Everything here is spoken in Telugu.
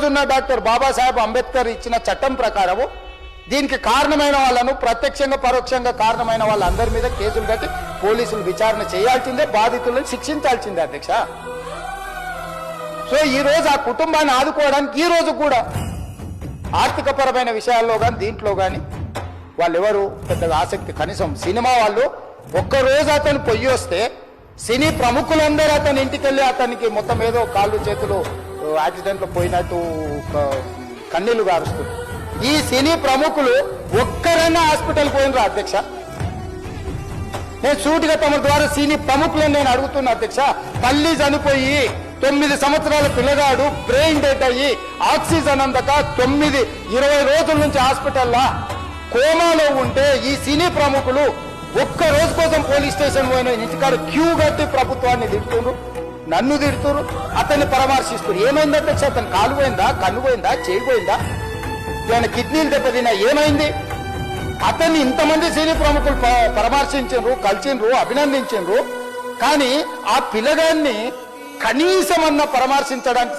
ఉన్న డాక్టర్ బాబాసాహెబ్ అంబేద్కర్ ఇచ్చిన చట్టం ప్రకారము దీనికి కారణమైన వాళ్ళను ప్రత్యక్షంగా పరోక్షంగా కారణమైన వాళ్ళందరి మీద కేసులు కట్టి పోలీసులు విచారణ చేయాల్సిందే, బాధితులను శిక్షించాల్సిందే అధ్యక్ష. సో ఈ రోజు ఆ కుటుంబాన్ని ఆదుకోవడానికి ఈ రోజు కూడా ఆర్థిక పరమైన విషయాల్లో కానీ దీంట్లో కానీ వాళ్ళెవరు పెద్దగా ఆసక్తి, కనీసం సినిమా వాళ్ళు ఒక్కరోజు అతను పొయ్యి వస్తే సినీ ప్రముఖులందరూ అతని ఇంటికి వెళ్ళి అతనికి మొత్తం ఏదో కాళ్ళు చేతులు యాక్సిడెంట్లో పోయినట్టు కన్నీళ్లు గారుస్తుంది. ఈ సినీ ప్రముఖులు ఒక్కరైనా హాస్పిటల్ పోయినరా అధ్యక్ష? నేను సూటిగా తమ ద్వారా సినీ ప్రముఖులను నేను అడుగుతున్నా అధ్యక్ష. తల్లి చనిపోయి 9 సంవత్సరాల పిల్లగాడు బ్రెయిన్ డెడ్ అయ్యి ఆక్సిజన్ అందక 20 రోజుల నుంచి హాస్పిటల్లో కోమాలో ఉంటే ఈ సినీ ప్రముఖులు ఒక్క రోజు కోసం పోలీస్ స్టేషన్ పోయిన ఇంటికాడ క్యూ కట్టి ప్రభుత్వాన్ని తిడుతున్నారు, నన్ను తిడుతున్నారు, అతన్ని పరామర్శిస్తున్నారు. ఏమైంది అధ్యక్ష? అతను కాలు పోయిందా, కన్ను పోయిందా, చేయి పోయిందా, ఏమైనా కిడ్నీలు దెబ్బతిన్నా, ఏమైంది? అతన్ని ఇంతమంది సినీ ప్రముఖులు పరామర్శించారు, కలిసిండ్రు, అభినందించారు. కానీ ఆ పిల్లగాన్ని కనీసం అన్న పరామర్శించడానికి